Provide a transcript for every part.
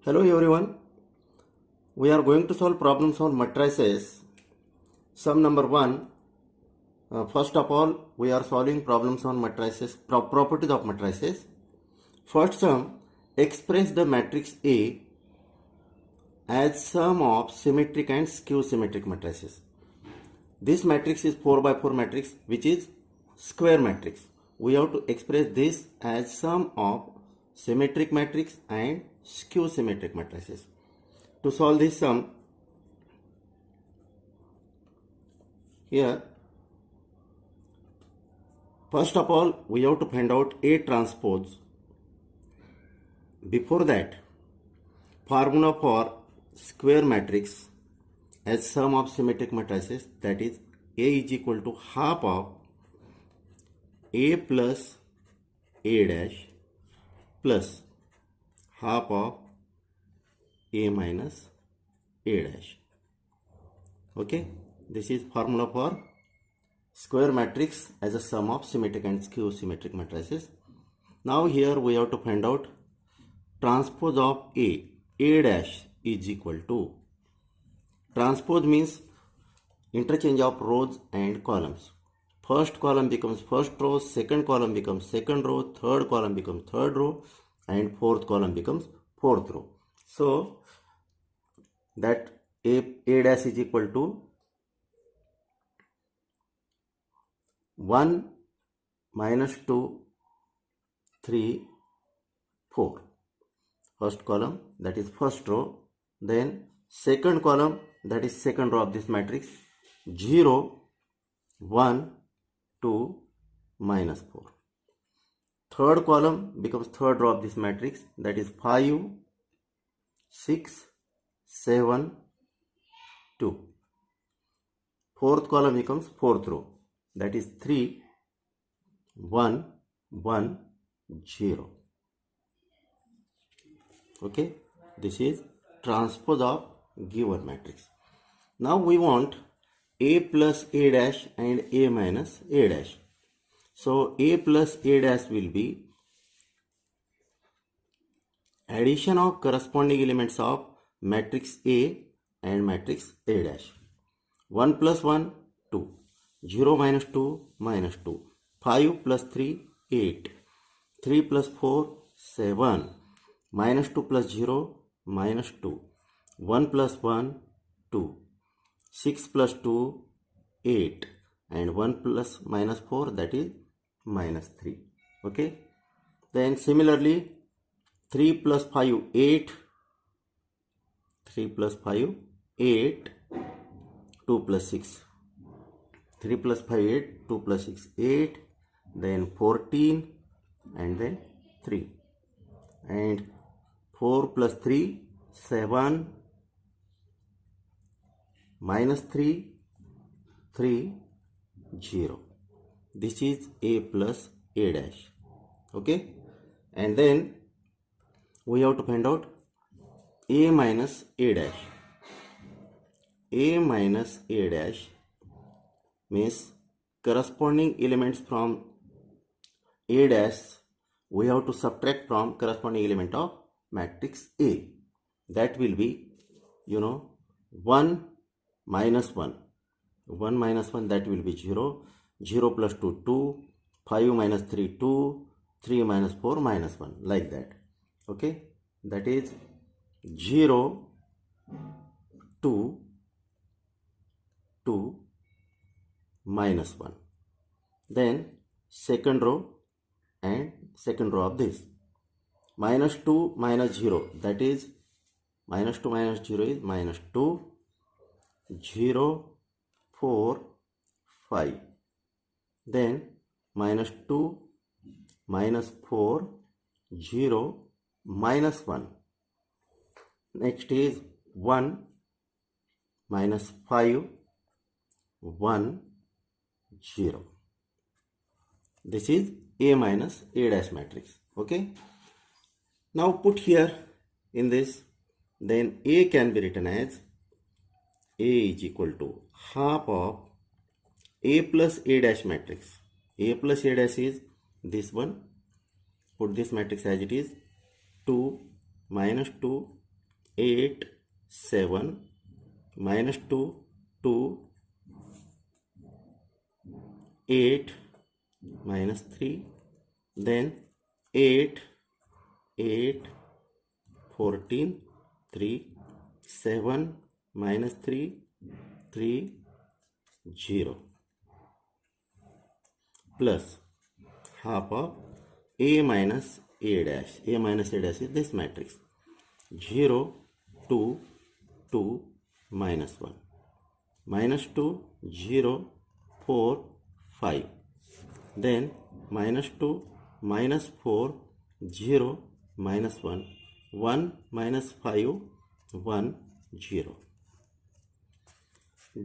Hello everyone, we are going to solve problems on matrices. Sum number 1. First of all, we are solving problems on matrices, properties of matrices. First sum, express the matrix A as sum of symmetric and skew symmetric matrices. This matrix is 4 by 4 matrix which is square matrix. We have to express this as sum of symmetric matrix and skew symmetric matrices. To solve this sum, here first of all we have to find out A transpose. Before that, formula for square matrix as sum of symmetric matrices, that is A is equal to half of A plus A dash plus half of A minus A dash. Okay, this is formula for square matrix as a sum of symmetric and skew symmetric matrices. Now here we have to find out transpose of A dash is equal to, transpose means interchange of rows and columns. First column becomes first row, second column becomes second row, third column becomes third row, and fourth column becomes fourth row. So that A dash is equal to 1 minus 2 3 4. First column, that is first row, then second column, that is second row of this matrix, 0 1 2 minus 4. Third column becomes third row of this matrix, that is 5 6 7 2. Fourth column becomes fourth row, that is 3 1 1 0. Okay, this is transpose of given matrix. Now we want A plus A dash and A minus A dash. So A plus A dash will be addition of corresponding elements of matrix A and matrix A dash. 1 plus 1 2, 0 minus 2 minus 2, 5 plus 3 8, 3 plus 4 7, minus 2 plus 0 minus 2, 1 plus 1 2, 6 plus 2 8, and 1 plus minus 4, that is minus 3. Okay, then similarly 3 plus 5 8, 3 plus 5 8, 2 plus 6, 3 plus 5 8, 2 plus 6 8, then 14, and then 3, and 4 plus 3 7, minus 3 3 0. This is A plus A dash. Okay, and then we have to find out A minus A dash. A minus A dash means corresponding elements from A dash we have to subtract from corresponding element of matrix A. That will be 1 minus 1. 1 minus 1, that will be 0. 0 plus 2 2. 5 minus 3 2. 3 minus 4 minus 1, like that. Okay, that is 0 2 2 minus 1. Then second row and second row of this, minus 2 minus 0, that is minus 2 minus 0 is minus 2, 0 4 5, then minus 2 minus 4 0 minus 1. Next is 1 minus 5 1 0. This is A minus A dash matrix. Okay, now put here in this, then A can be written as A is equal to half of A plus A dash matrix. A plus A dash is this one. Put this matrix as it is, 2 minus 2 8 7 minus 2 2 8 minus 3, then 8 8 14 3 7 minus 3 3 0 plus half of a minus a dash. A minus a dash is this matrix 0 2 2 minus 1 minus 2 0 4 5, then minus 2 minus 4 0 minus 1 1 minus 5 1 0.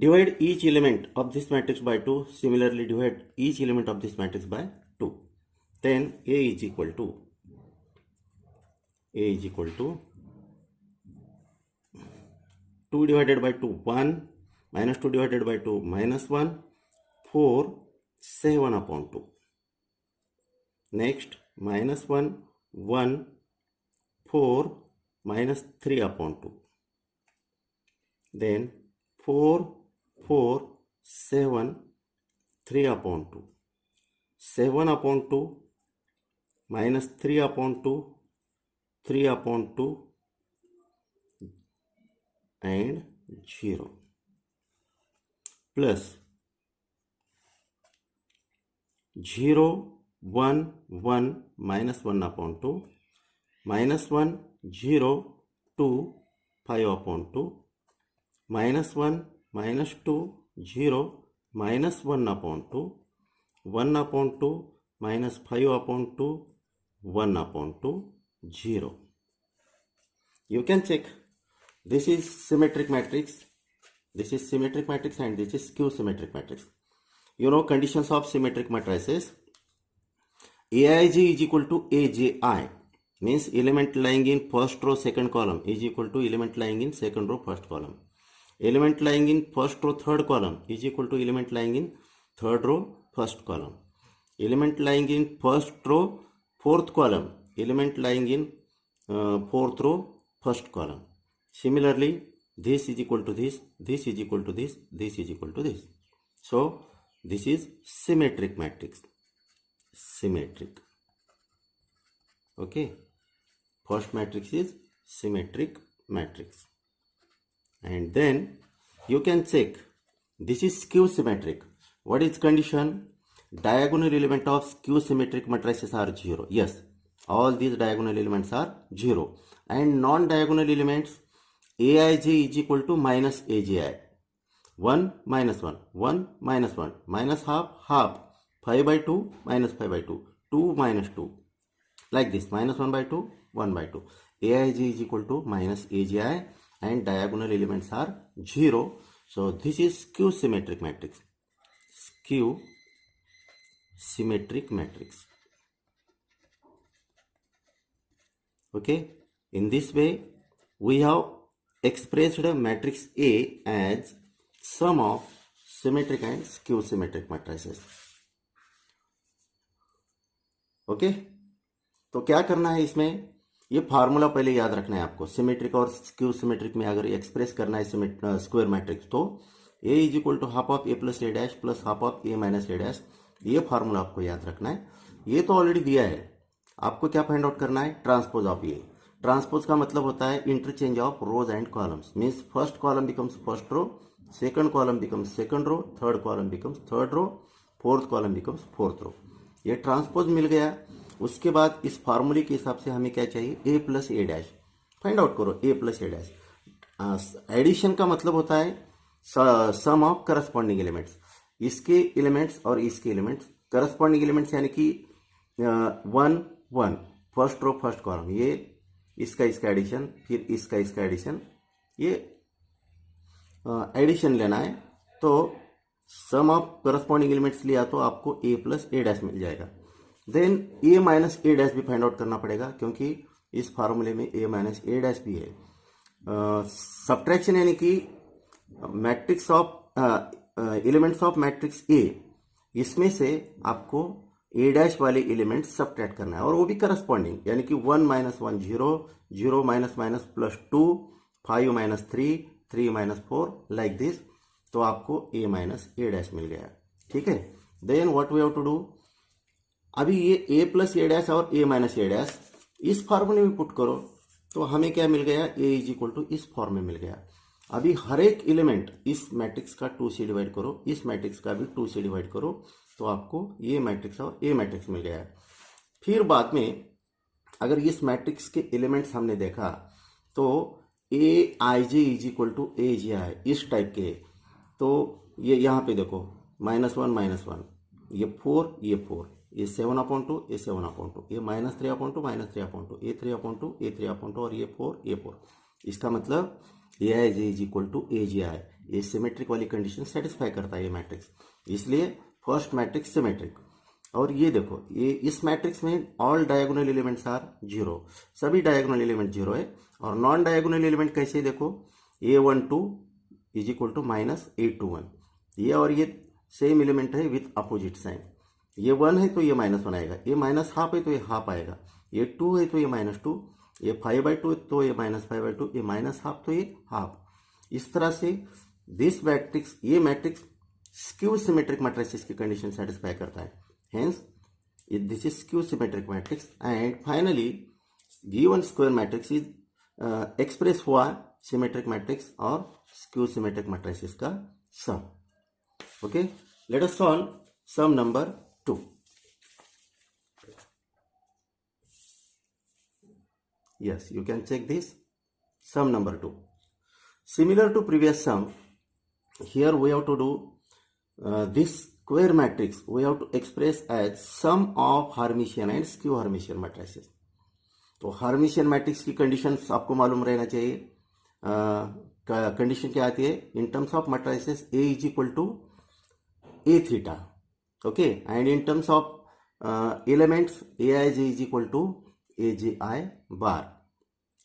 Divide each element of this matrix by 2. Similarly, divide each element of this matrix by 2. Then A is equal to 2 divided by 2 1 minus 2 divided by 2 minus 1 4 7 upon 2. Next minus 1 1 4 minus 3 upon 2. Then 4 4 7 3 upon 2. 7 upon 2 minus 3 upon 2 3 upon 2 and 0 plus 0 1 1 minus 1 upon 2 minus 1 0 2 5 upon 2 minus 1 minus 2 0 minus 1 upon 2 1 upon 2 minus 5 upon 2 1 upon 2 0. You can check. This is symmetric matrix. This is symmetric matrix and this is skew symmetric matrix. You know conditions of symmetric matrices. Aij is equal to Aji, means element lying in first row second column is equal to element lying in second row first column. Element lying in first row third column is equal to element lying in third row first column. Element lying in first row fourth column, element lying in fourth row first column. Similarly, this is equal to this, this is equal to this, this is equal to this. So this is symmetric matrix. Symmetric. Okay. First matrix is symmetric matrix. And then you can check. This is skew symmetric. What is condition? Diagonal element of skew symmetric matrices are 0. Yes, all these diagonal elements are 0. And non-diagonal elements, Aij is equal to minus Aji. 1 minus 1, 1 minus 1, minus half, half, 5 by 2, minus 5 by 2, 2 minus 2. Like this, minus 1 by 2, 1 by 2. Aij is equal to minus Aji and diagonal elements are 0. So this is skew symmetric matrix. Skew symmetric matrix. Okay. In this way, we have expressed matrix A as sum of symmetric and skew symmetric matrices. Okay तो क्या करना है इसमें, ये formula पहले याद रखना है आपको. सिमेट्रिक और स्क्यू सिमेट्रिक में अगर एक्सप्रेस करना है स्क्वायर मैट्रिक्स तो A is equal to half of A plus A dash plus half of A minus A dash. ये फार्मूला आपको याद रखना है. ये तो ऑलरेडी दिया है, आपको क्या फाइंड आउट करना है, ट्रांसपोज ऑफ ए. ट्रांसपोज का मतलब होता है interchange of rows and columns. Means first column becomes first row, second column becomes second row, third column becomes third row, fourth column becomes fourth row. ये transpose मिल गया. उसके बाद इस फार्मूले के हिसाब से हमें क्या चाहिए, A plus A dash. Find out करो ए प्लस ए डैश. एडिशन का मतलब होता है सम ऑफ करस्पॉन्डिंग एलिमेंट्स. इसके एलिमेंट्स और इसके एलिमेंट्स, करस्पॉन्डिंग एलिमेंट्स यानी कि 1 1 फर्स्ट रो फर्स्ट कॉलम, ये इसका एडिशन, फिर इसका एडिशन, ये एडिशन लेना है. तो सम ऑफ करस्पॉन्डिंग एलिमेंट्स लिया तो आपको ए प्लस ए डैश मिल जाएगा. Then A minus A dash भी फाइंड आउट करना पड़ेगा क्योंकि इस फार्मूले में ए माइनस ए डैश भी है. सब्ट्रैक्शन यानी कि matrix of elements of matrix A, इसमें से आपको ए डैश वाले एलिमेंट सब्ट्रैक्ट करना है और वो भी करस्पॉन्डिंग, यानी कि 1 minus 1 0, 0 minus minus plus 2, 5 minus 3, 3 minus 4 like this, तो आपको a माइनस ए डैश मिल गया। ठीक है, then what we have to do, अभी ये a प्लस ए डैश और a माइनस ए डैश इस फॉर्मूले में पुट करो, तो हमें क्या मिल गया, a इज इक्वल टू इस फॉर्म में मिल गया। अभी हर एक एलिमेंट इस मैट्रिक्स का 2 से डिवाइड करो, इस मैट्रिक्स का भी 2 से डिवाइड करो, तो आपको ये मैट्रिक्स और ए मैट्रिक्स मिल गया है। फिर बाद में अगर इस मैट्रिक्स के एलिमेंट्स हमने देखा तो ए I J is equal to ए जे आई इस टाइप के, तो ये यहाँ पे देखो -1, ये 4, ये 4, ये 7/2, ये 7/2, ये -3/2, -3/2, ये 3/2, ये 3/2 और ये 4, ये 4। इसका मतलब ए I J is equal to ए जे आई, ये सिमेट्रिक वाली कंडीशन सेटिस्फाई करता है ये मैट्रिक्स, इसलिए फर्स्ट मैट्रिक्स सिमेट्रिक। और ये देखो, ये इस मैट्रिक्स में ऑल डायगोनल एलिमेंट्स आर 0, सभी डायगोनल एलिमेंट 0 है। और नॉन डायगोनल एलिमेंट कैसे, देखो a12 is equal to -a21, ये और ये सेम एलिमेंट है विथ अपोजिट साइन, ये 1 है तो ये -1 आएगा, ये -12 है तो ये हाफ आएगा, ये 2 है तो ये -2, ये 5/2 तो ये -5/2, ये -12 तो ये हाफ। इस तरह से दिस मैट्रिक्स, ये मैट्रिक्स स्क्यू सिमेट्रिक मैट्रिसेस की कंडीशन सेटिस्फाई करता है, hence this is skew symmetric matrix. And finally given square matrix is express हुआ सिमेट्रिक मैट्रिक्स और स्क्यू सिमेट्रिक मैट्रिसेस का sum. Okay, let us solve sum number 2। Yes, you can check this sum number 2. Similar to previous sum, here we have to do this square matrix we have to express as sum of Hermitian and skew Hermitian matrices. तो Hermitian matrix की conditions आपको मालूम रहना चाहिए। Condition क्या आती है, in terms of matrices A is equal to A theta, okay, and in terms of elements A I J is equal to AGI bar.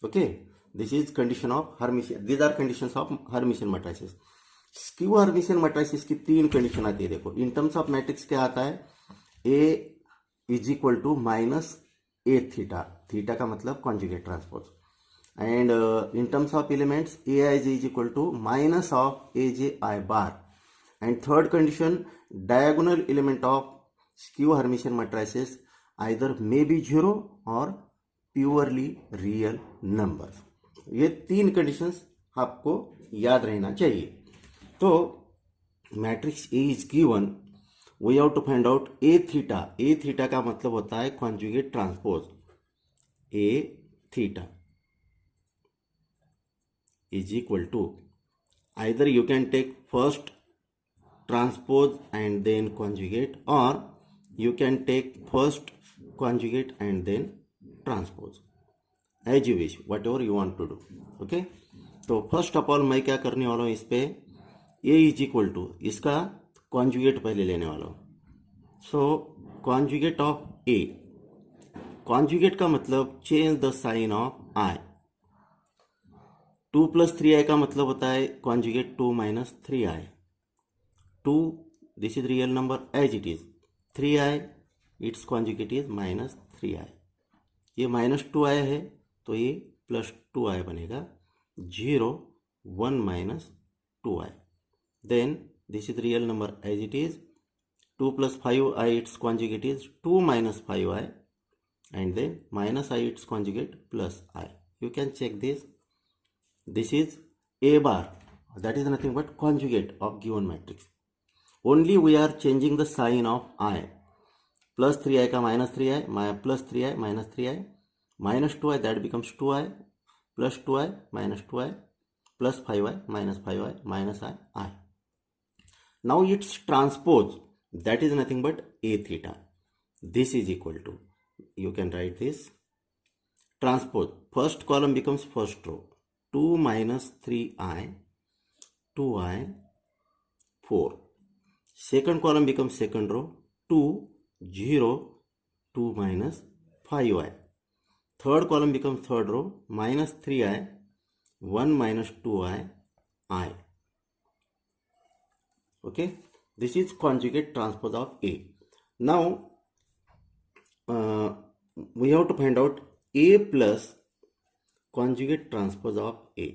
Okay, this is condition of Hermitian. These are conditions of Hermitian matrices. Skew Hermitian matrices की 3 condition आती है। देखो, इन terms of matrix क्या आता है, A is equal to -a theta, theta का मतलब conjugate transpose, and in terms of elements AIJ is equal to minus of AJI bar, and third condition diagonal element of skew Hermitian matrices either may be 0 और purely real numbers. ये 3 conditions आपको याद रहना चाहिए। तो matrix A is given, we have to find out A theta. A theta का मतलब होता है conjugate transpose, A theta is equal to, either you can take first transpose and then conjugate, और you can take first conjugate and then transpose, as you wish, whatever you want to do. Okay, तो first of all मैं क्या करने वाला हूँ, इस पे a is equal to इसका कॉन्जुगेट पहले लेने वाला हूँ। So conjugate of a, conjugate का मतलब change the sign of i। 2 + 3i का मतलब होता है conjugate 2 - 3i। 2 this is real number as it is, 3i its conjugate is -3i, ये -2i है तो ये +2i बनेगा, 0 1 - 2i, then this is real number as it is, 2 + 5i its conjugate is 2 - 5i, and then -i its conjugate +i। You can check this is a bar, that is nothing but conjugate of given matrix. Only we are changing the sign of I, +3i का -3i, +3i -3i, -2i that becomes 2i, +2i -2i, +5i -5i -i. Now its transpose, that is nothing but a theta. This is equal to, you can write this transpose, first column becomes first row, 2 - 3i, 2i, 4. Second column becomes second row, 2 0 2 - 5i. Third column becomes third row, -3i 1 - 2i I. Okay, this is conjugate transpose of A. Now we have to find out A plus conjugate transpose of A.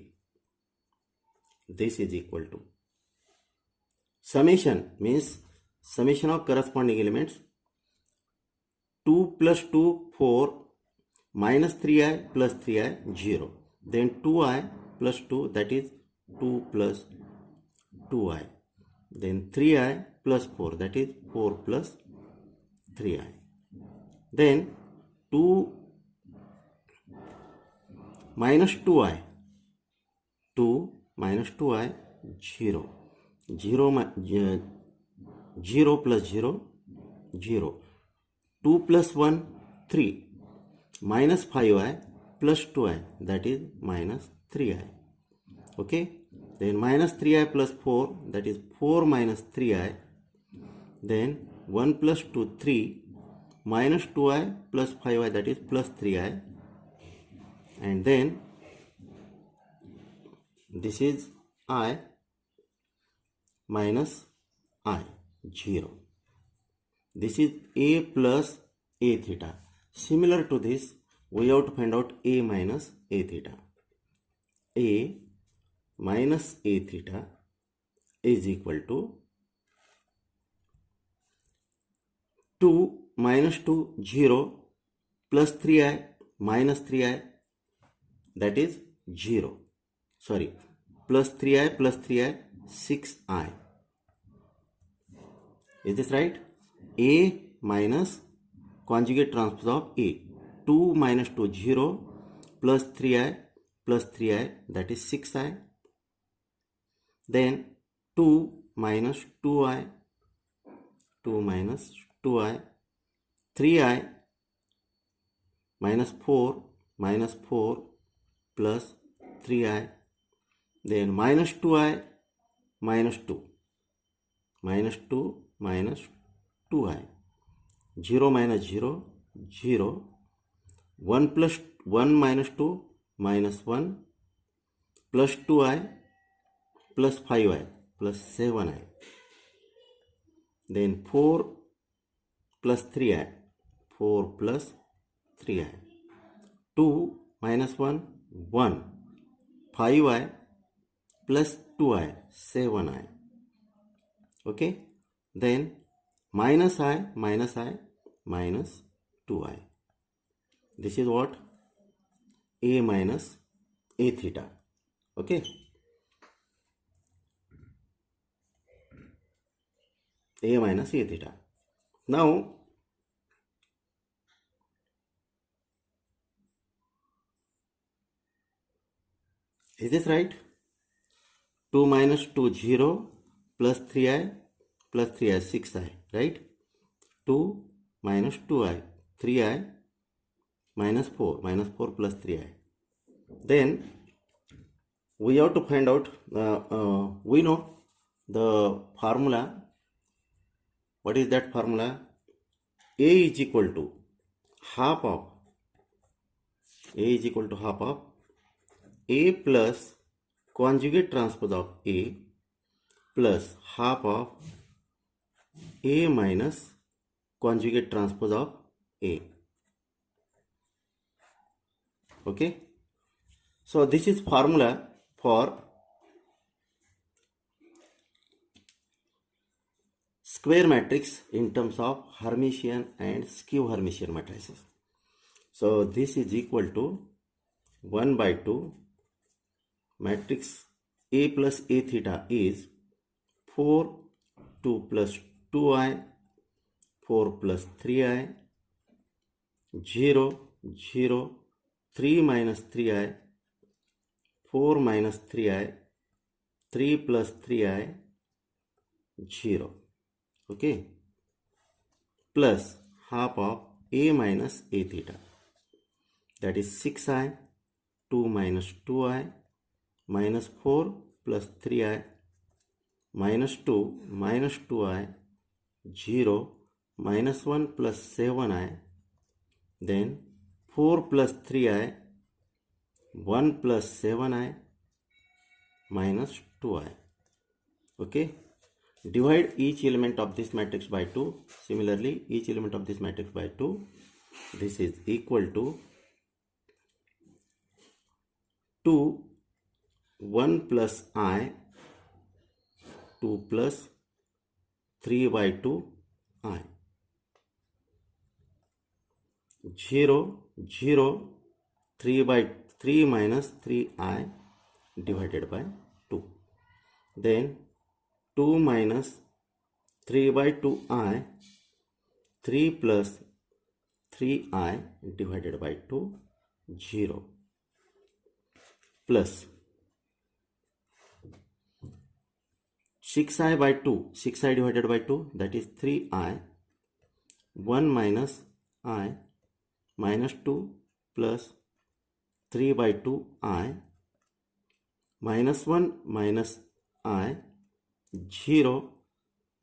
this is equal to summation, means summation of corresponding elements. 2 plus 2 4 minus 3i plus 3i 0. Then 2i plus 2, that is 2 plus 2i. Then 3i plus 4, that is 4 plus 3i. Then 2 minus 2i, 2 minus 2i 0. 0 plus 0 0. 2 plus 1 3 minus 5i plus 2i, that is minus 3i. Okay, then minus 3i plus 4, that is 4 minus 3i. Then 1 plus 2 3 minus 2i plus 5i, that is plus 3i. And then this is I minus I 0. This is a plus a theta. Similar to this, we have to find out a minus a theta. A minus a theta is equal to 2 minus 2 0 plus 3i minus 3i, that is 0. Sorry, plus 3i 6i. Is this right? A minus conjugate transpose of A. 2 minus 2 0 plus 3i, that is 6i. Then 2 minus 2i, 3i minus 4 plus 3i. Then minus 2i minus 2 minus 2i. 0 minus 0 0. 1 plus 1 minus 2 minus 1 plus 2i plus 5i plus 7i. Then 4 plus 3i, 4 plus 3i. 2 minus 1 1, 5i plus 2i 7i. Okay, then minus I minus 2i. This is what? A minus a theta. Okay, a minus a theta. Now is this right? 2 minus 2 0 plus 3i 6i, right? 2 minus 2i 3i minus 4 plus 3i. Then we have to find out, we know the formula. What is that formula? A is equal to half of A plus conjugate transpose of A plus half of A minus conjugate transpose of A. Okay, so this is formula for square matrix in terms of Hermitian and skew Hermitian matrices. So this is equal to 1 by 2 matrix A plus A theta is 4 2 plus 2i 4 plus 3i 0 0 3 minus 3i 4 minus 3i 3 plus 3i 0. Okay, plus half of A minus A theta, that is 6i 2 minus 2i minus 4 plus 3i minus 2 minus 2i 0 minus 1 plus 7i. Then 4 plus 3i 1 plus 7i minus 2i. Okay, divide each element of this matrix by 2. Similarly, each element of this matrix by 2. This is equal to 2 1 plus I 2 plus 3 by 2 I. 0, 0, 3 by 3 minus 3I divided by 2. Then 2 minus 3 by 2I, 3 plus 3I divided by 2, 0, plus 6I by 2, 6I divided by 2, that is 3I, 1 minus I, minus 2 plus 3 by 2I, minus 1 minus I, 0,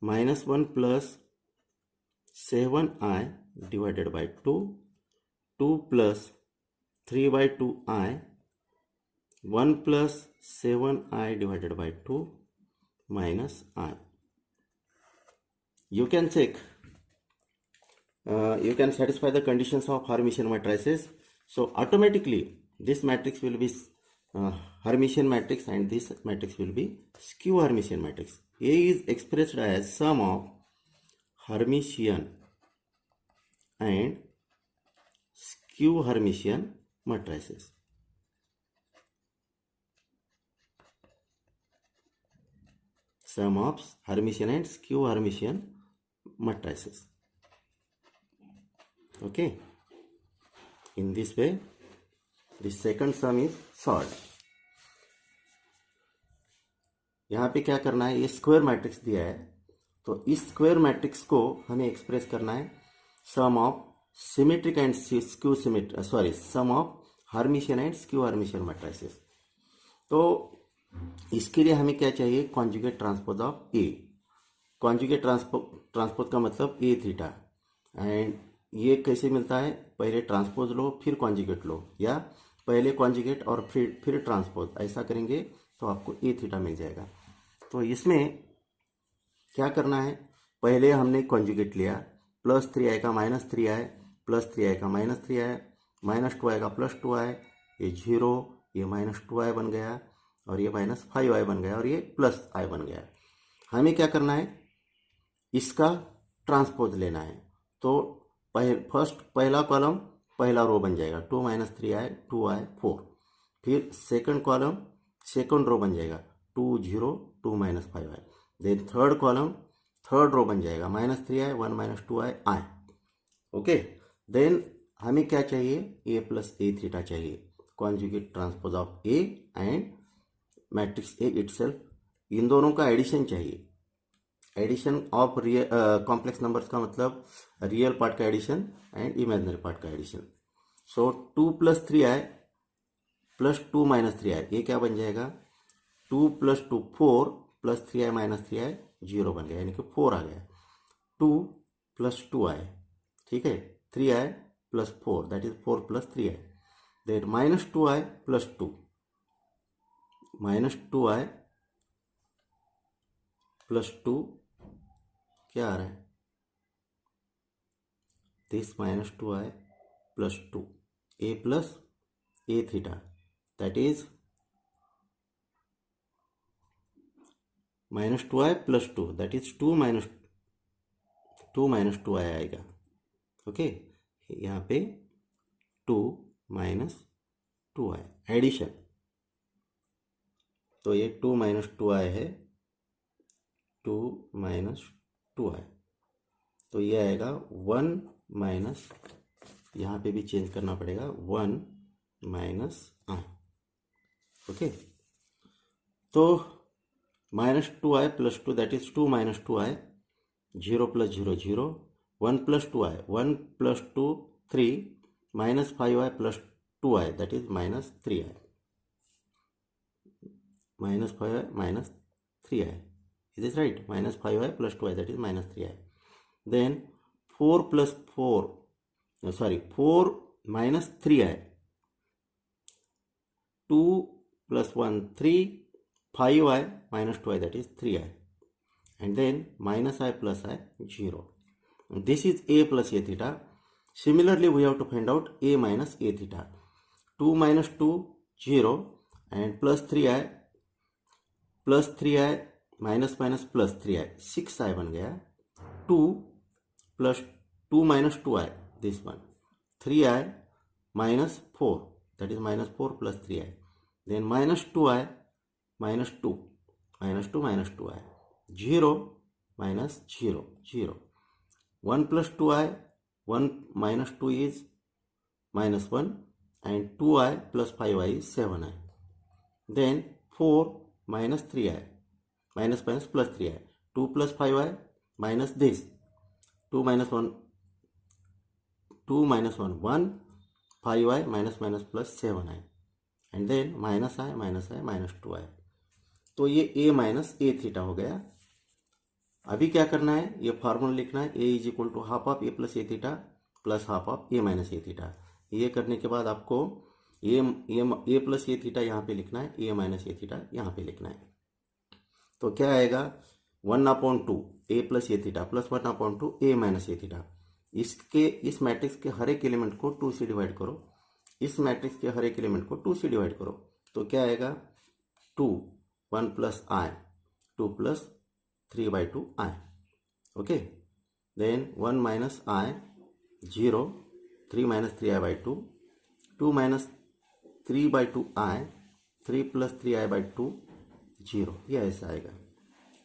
minus 1 plus 7I divided by 2, 2 plus 3 by 2I, 1 plus 7I divided by 2 minus I. You can check, you can satisfy the conditions of Hermitian matrices. So automatically this matrix will be Hermitian matrix and this matrix will be skew Hermitian matrix. A is expressed as sum of Hermitian and skew Hermitian matrices. Sum of Hermitian and skew Hermitian matrices. Okay. In this way, the second sum is solved. यहाँ पे क्या करना है, ये square matrix दिया है, तो इस स्क्वायर मैट्रिक्स को हमें एक्सप्रेस करना है sum of symmetric and skew symmetric sum of Hermitian and skew Hermitian matrices. तो इसके लिए हमें क्या चाहिए, conjugate transpose of A. Conjugate transpose का मतलब ए थीटा. एंड ये कैसे मिलता है, पहले ट्रांसपोज लो फिर कॉन्जुगेट लो, या पहले कॉन्जुगेट और फिर ट्रांसपोज, ऐसा करेंगे तो आपको ए थीटा मिल जाएगा. तो इसमें क्या करना है, पहले हमने कॉन्जुगेट लिया, प्लस 3i का माइनस 3i, प्लस 3i का माइनस 3i, माइनस 2i का प्लस 2i, ये 0, ये माइनस 2i बन गया, और ये माइनस 5i बन गया, और ये प्लस i बन गया. हमें क्या करना है, इसका ट्रांसपोज लेना है. तो पहला कॉलम पहला रो बन जाएगा, 2 माइनस 3i 2i 4. फिर सेकंड कॉलम सेकंड रो बन जाएगा, 2 0 2 minus 5i. Then third column third row बन जाएगा, minus 3i 1 minus 2i i. Okay. Then हमें क्या चाहिए, ए प्लस ए थीटा चाहिए. Conjugate transpose of A and matrix A itself, इन दोनों का एडिशन चाहिए. Addition of real complex numbers का मतलब रियल पार्ट का एडिशन एंड इमेजिनरी पार्ट का addition. So 2 plus 3i plus 2 minus 3i, ये क्या बन जाएगा, 2 plus 2 4 plus 3i minus 3i 0 बन गया, यानी कि 4 आ गया. 2 प्लस 2i, ठीक है, 3i plus 4, that is 4 plus 3i. Then minus 2i plus 2, minus 2i plus 2 क्या आ रहा है, this minus 2i plus 2, A plus A theta, that is minus 2i plus 2, that is 2 minus 2i आएगा. Okay. यहाँ पे 2 minus 2i addition, तो ये 2 minus 2i है, 2 माइनस 2i, तो ये आएगा 1 माइनस, यहाँ पे भी चेंज करना पड़ेगा, 1 माइनस i. ओके. तो minus 2i plus 2, that is 2 minus 2i, 0 plus 0 0, 1 plus 2i, 1 plus 2 3, minus 5i plus 2i, that is minus 3i, minus 5i minus 3i. Is this right? Minus 5i plus 2i, that is minus 3i. Then 4 plus 4, no, sorry, 4 minus 3i, 2 plus 1 3, 5i minus 2i, that is 3i. And then minus I plus I 0. This is a plus a theta. Similarly, we have to find out a minus a theta. 2 minus 2 0 and plus 3i minus minus plus 3i, 6i बन गया. 2 plus 2 minus 2i, this one. 3i minus 4, that is minus 4 plus 3i. Then minus 2i minus 2, minus 2 minus 2i. 0 minus 0, 0. 1 plus 2i, 1 minus 2 is minus 1, and 2i plus 5i is 7i. Then 4 minus 3i, minus minus plus 3i. 2 plus 5i minus this. 2 minus 1, 2 minus 1, 1, 5i minus minus plus 7i, and then minus i minus 2i. तो ये a minus A theta हो गया. अभी क्या करना है, ये formula लिखना है. a is equal to half of A plus A theta plus half of A minus A theta. ये करने के बाद आपको ए प्लस ए थीटा यहाँ पे लिखना है, ए माइनस ए थीटा यहाँ पे लिखना है. तो क्या आएगा, 1/2 ए plus A theta plus 1/2 A minus A theta. इस मैट्रिक्स के हर एक एलिमेंट को 2 से डिवाइड करो. इस मैट्रिक्स के हर एक एलिमेंट को 2 से डिवाइड करो. तो क्या आएगा, 2, 1 प्लस आई, 2 प्लस 3/2 आई. ओके. देन 1 माइनस आई, 0, 3 माइनस 3i/2, 2 माइनस 3/2 आई, 3 प्लस 3i/2, 0. ये ऐसा आएगा.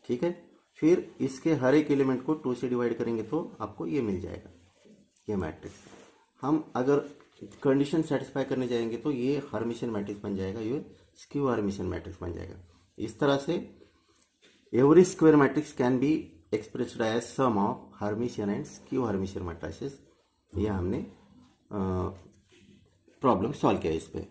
ठीक है. फिर इसके हर एक एलिमेंट को 2 से डिवाइड करेंगे तो आपको ये मिल जाएगा, ये मैट्रिक्स. हम अगर कंडीशन सेटिस्फाई करने जाएंगे तो ये हर्मिशियन मैट्रिक्स बन जाएगा, ये स्क्यू हर्मिशियन मैट्रिक्स बन जाएगा. इस तरह से every square matrix can be expressed as sum of Hermitian and skew Hermitian matrices. ये हमने प्रॉब्लम सॉल्व किया इस पे.